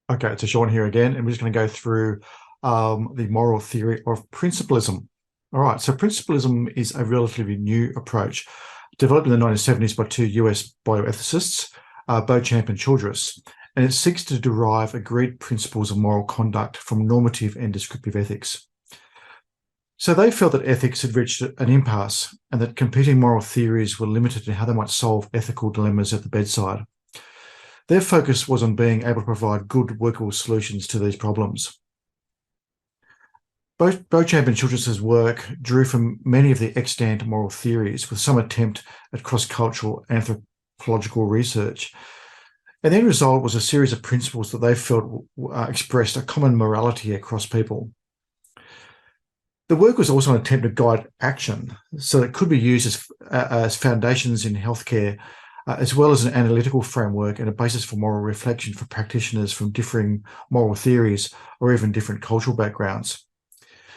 Okay, it's Sean here again, and we're just going to go through the moral theory of principlism. All right, so principlism is a relatively new approach developed in the 1970s by two US bioethicists, Beauchamp and Childress, and it seeks to derive agreed principles of moral conduct from normative and descriptive ethics. So they felt that ethics had reached an impasse and that competing moral theories were limited in how they might solve ethical dilemmas at the bedside. Their focus was on being able to provide good workable solutions to these problems. Both Beauchamp and Childress's work drew from many of the extant moral theories, with some attempt at cross-cultural anthropological research. And the end result was a series of principles that they felt expressed a common morality across people. The work was also an attempt to guide action, so it could be used as foundations in healthcare, as well as an analytical framework and a basis for moral reflection for practitioners from differing moral theories or even different cultural backgrounds.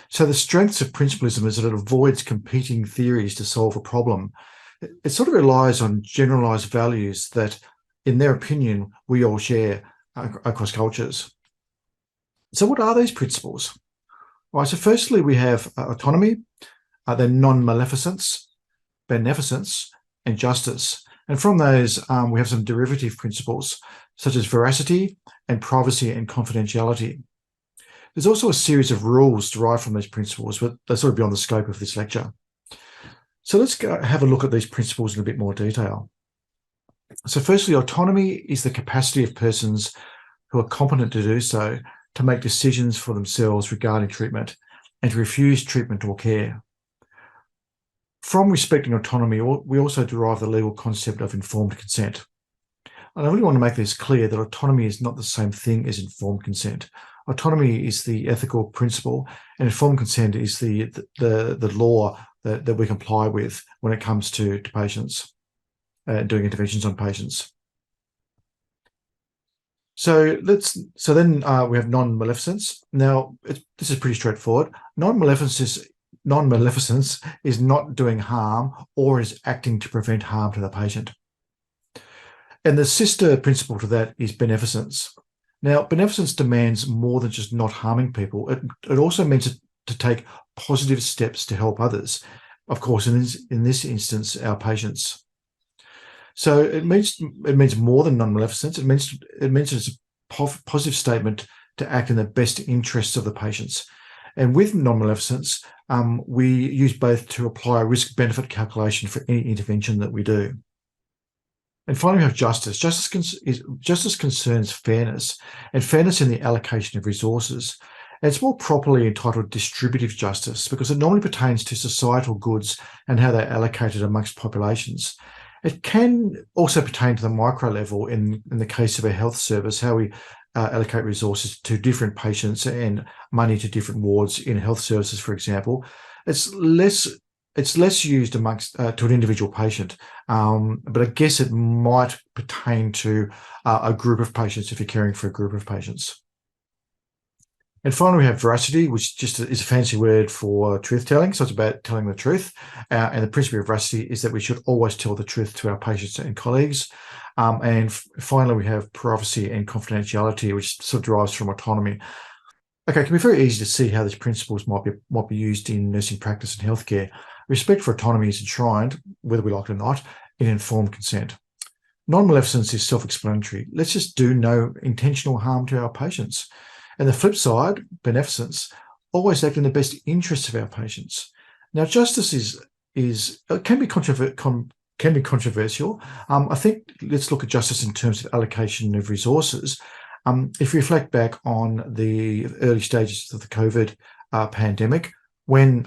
So the strengths of principlism is that it avoids competing theories to solve a problem. It sort of relies on generalized values that, in their opinion, we all share across cultures. So what are these principles? All right, so firstly, we have autonomy, then non-maleficence, beneficence, and justice. And from those, we have some derivative principles, such as veracity and privacy and confidentiality. There's also a series of rules derived from these principles, but they're sort of beyond the scope of this lecture. So let's go have a look at these principles in a bit more detail. So firstly, autonomy is the capacity of persons who are competent to do so to make decisions for themselves regarding treatment and to refuse treatment or care. From respecting autonomy, we also derive the legal concept of informed consent. And I really want to make this clear that autonomy is not the same thing as informed consent. Autonomy is the ethical principle, and informed consent is the law that we comply with when it comes to patients, doing interventions on patients. So then we have non-maleficence. Now, this is pretty straightforward. Non-maleficence is not doing harm or is acting to prevent harm to the patient. And the sister principle to that is beneficence. Now, beneficence demands more than just not harming people. It also means to take positive steps to help others. Of course, in this instance, our patients. So it means more than non-maleficence. It means it's a positive statement to act in the best interests of the patients. And with non-maleficence, we use both to apply a risk-benefit calculation for any intervention that we do. And finally, we have justice. Justice concerns fairness, and fairness in the allocation of resources. And it's more properly entitled distributive justice because it normally pertains to societal goods and how they're allocated amongst populations. It can also pertain to the micro level in the case of a health service, how we allocate resources to different patients and money to different wards in health services, for example. It's less used amongst to an individual patient, but I guess it might pertain to a group of patients if you're caring for a group of patients. And finally, we have veracity, which just is a fancy word for truth-telling. So it's about telling the truth. And the principle of veracity is that we should always tell the truth to our patients and colleagues. And finally, we have privacy and confidentiality, which sort of derives from autonomy. Okay, it can be very easy to see how these principles might be used in nursing practice and healthcare. Respect for autonomy is enshrined, whether we like it or not, in informed consent. Non-maleficence is self-explanatory. Let's just do no intentional harm to our patients. And the flip side, beneficence, always act in the best interests of our patients. Now, justice can be controversial. I think let's look at justice in terms of allocation of resources. If you reflect back on the early stages of the COVID pandemic, when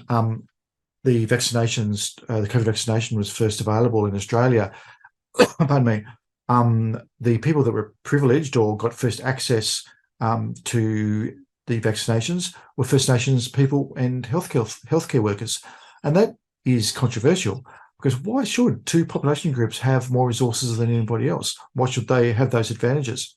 the COVID vaccination was first available in Australia, pardon me, the people that were privileged or got first access to the vaccinations were First Nations people and healthcare workers. And that is controversial because why should two population groups have more resources than anybody else? Why should they have those advantages?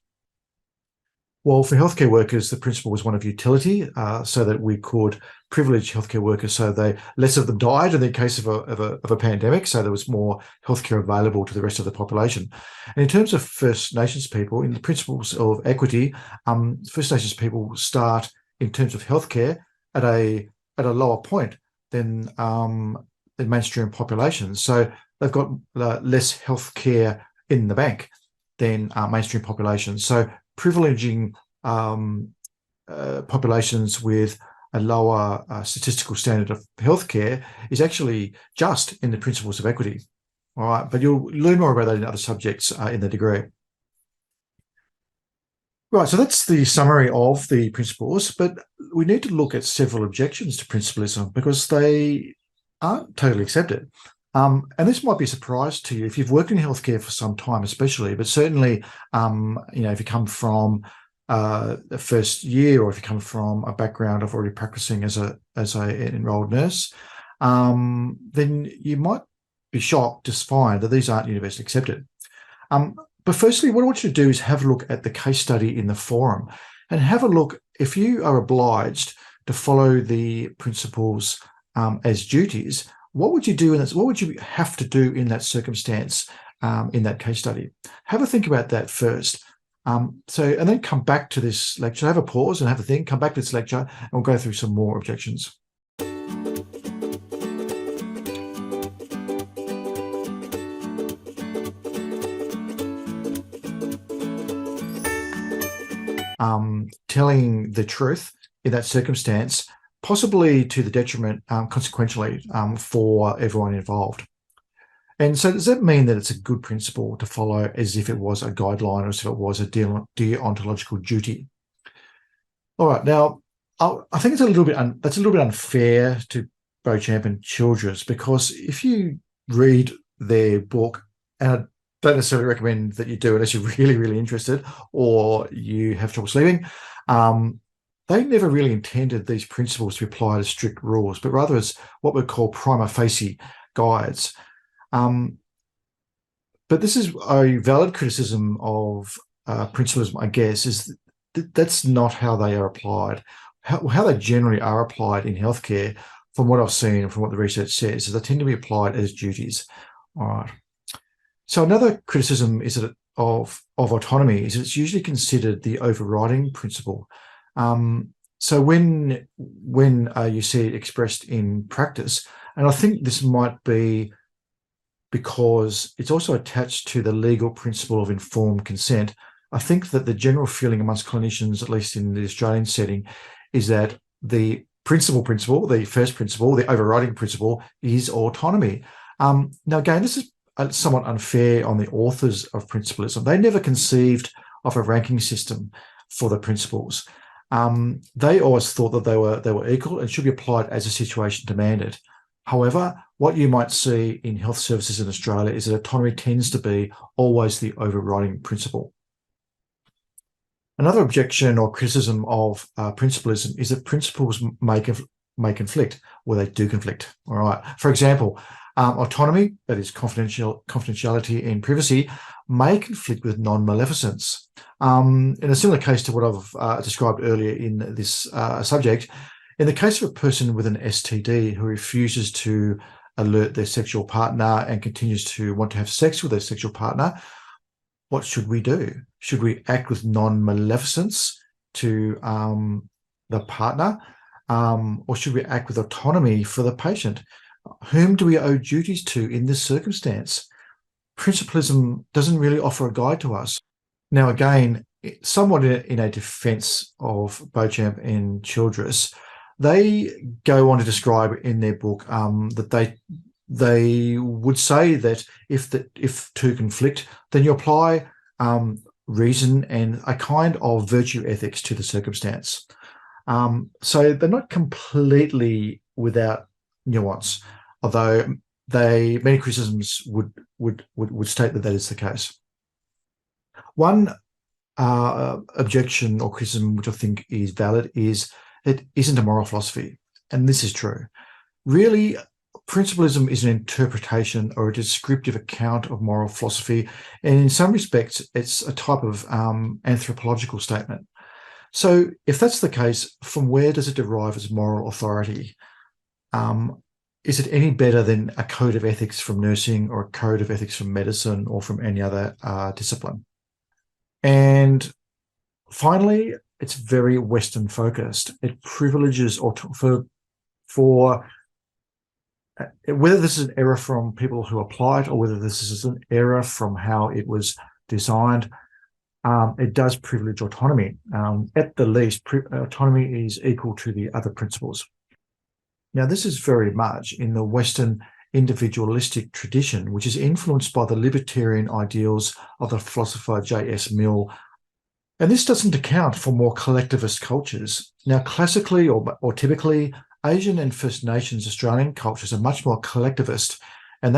Well, for healthcare workers, the principle was one of utility, so that we could privilege healthcare workers so less of them died in the case of a pandemic, so there was more healthcare available to the rest of the population. And in terms of First Nations people, in the principles of equity, First Nations people start in terms of healthcare at a lower point than the mainstream population. So they've got less healthcare in the bank than mainstream population. So privileging populations with a lower statistical standard of healthcare is actually just in the principles of equity. All right, but you'll learn more about that in other subjects in the degree. Right, so that's the summary of the principles, but we need to look at several objections to principlism because they aren't totally accepted. And this might be a surprise to you if you've worked in healthcare for some time, especially, but certainly, if you come from the first year, or if you come from a background of already practicing as an enrolled nurse, then you might be shocked to find that these aren't universally accepted. But firstly, what I want you to do is have a look at the case study in the forum and have a look if you are obliged to follow the principles as duties. What would you do in this? What would you have to do in that circumstance in that case study? Have a think about that first. And then come back to this lecture, have a pause and have a think, come back to this lecture, and we'll go through some more objections. Telling the truth in that circumstance, possibly to the detriment, consequentially, for everyone involved. And so does that mean that it's a good principle to follow as if it was a guideline or as if it was a deontological duty? All right, now, I think it's that's a little bit unfair to Beauchamp and Childress, because if you read their book, and I don't necessarily recommend that you do unless you're really, really interested or you have trouble sleeping, they never really intended these principles to be applied as strict rules, but rather as what we call prima facie guides. But this is a valid criticism of principlism, I guess, is that's not how they are applied. How they generally are applied in healthcare, from what I've seen and from what the research says, is they tend to be applied as duties. All right. So another criticism is that of autonomy is it's usually considered the overriding principle. So when you see it expressed in practice, and I think this might be because it's also attached to the legal principle of informed consent, I think that the general feeling amongst clinicians, at least in the Australian setting, is that the principal principle, the first principle, the overriding principle, is autonomy. Now, again, this is somewhat unfair on the authors of Principlism. They never conceived of a ranking system for the principles. They always thought that they were equal and should be applied as a situation demanded. However, what you might see in health services in Australia is that autonomy tends to be always the overriding principle. Another objection or criticism of principlism is that principles may conflict, or they do conflict. All right. For example, autonomy, that is confidentiality and privacy, may conflict with non-maleficence. In a similar case to what I've described earlier in this subject, in the case of a person with an STD who refuses to alert their sexual partner and continues to want to have sex with their sexual partner, what should we do? Should we act with non-maleficence to the partner, or should we act with autonomy for the patient? Whom do we owe duties to in this circumstance? Principlism doesn't really offer a guide to us. Now, again, somewhat in a defense of Beauchamp and Childress, they go on to describe in their book that they would say that if two conflict, then you apply reason and a kind of virtue ethics to the circumstance. So they're not completely without nuance, although many criticisms would state that is the case. One objection or criticism which I think is valid is it isn't a moral philosophy, and this is true. Really, principlism is an interpretation or a descriptive account of moral philosophy, and in some respects, it's a type of anthropological statement. So if that's the case, from where does it derive its moral authority? Is it any better than a code of ethics from nursing or a code of ethics from medicine or from any other discipline? And finally, it's very Western focused. It privileges or for whether this is an error from people who apply it or whether this is an error from how it was designed, it does privilege autonomy. At the least, autonomy is equal to the other principles. Now, this is very much in the Western individualistic tradition, which is influenced by the libertarian ideals of the philosopher J.S. Mill. And this doesn't account for more collectivist cultures. Now, classically or typically, Asian and First Nations Australian cultures are much more collectivist, and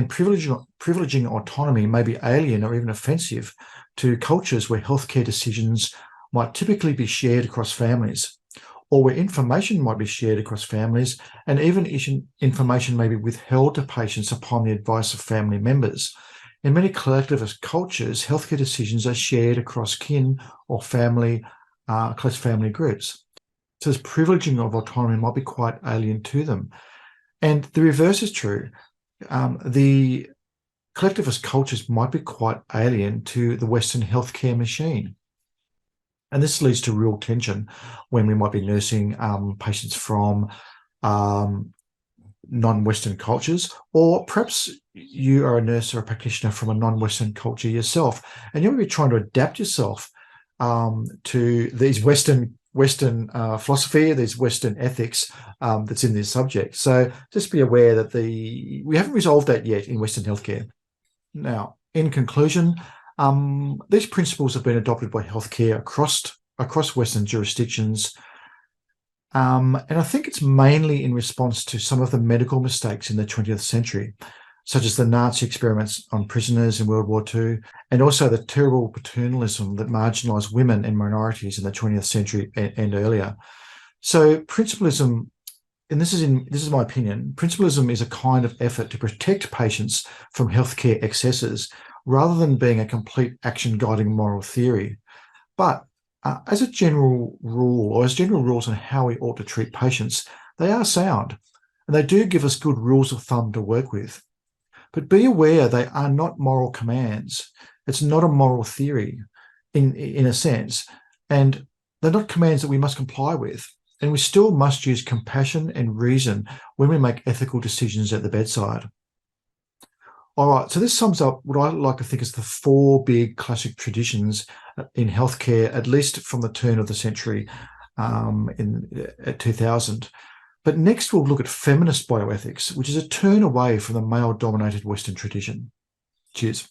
privileging autonomy may be alien or even offensive to cultures where healthcare decisions might typically be shared across families, or where information might be shared across families, and even information may be withheld to patients upon the advice of family members. In many collectivist cultures, healthcare decisions are shared across kin or family, close family groups. So this privileging of autonomy might be quite alien to them. And the reverse is true. The collectivist cultures might be quite alien to the Western healthcare machine. And this leads to real tension when we might be nursing patients from non-Western cultures, or perhaps you are a nurse or a practitioner from a non-Western culture yourself, and you might be trying to adapt yourself to these Western philosophy, these Western ethics that's in this subject. So just be aware that we haven't resolved that yet in Western healthcare. Now, in conclusion, these principles have been adopted by healthcare across Western jurisdictions. And I think it's mainly in response to some of the medical mistakes in the 20th century, such as the Nazi experiments on prisoners in World War II, and also the terrible paternalism that marginalised women and minorities in the 20th century and earlier. So principlism, and this is my opinion, principlism is a kind of effort to protect patients from healthcare excesses rather than being a complete action guiding moral theory. But as a general rule, or as general rules on how we ought to treat patients, they are sound, and they do give us good rules of thumb to work with. But be aware they are not moral commands. It's not a moral theory in a sense, and they're not commands that we must comply with. And we still must use compassion and reason when we make ethical decisions at the bedside. All right, so this sums up what I like to think is the four big classic traditions in healthcare, at least from the turn of the century at 2000. But next we'll look at feminist bioethics, which is a turn away from the male-dominated Western tradition. Cheers.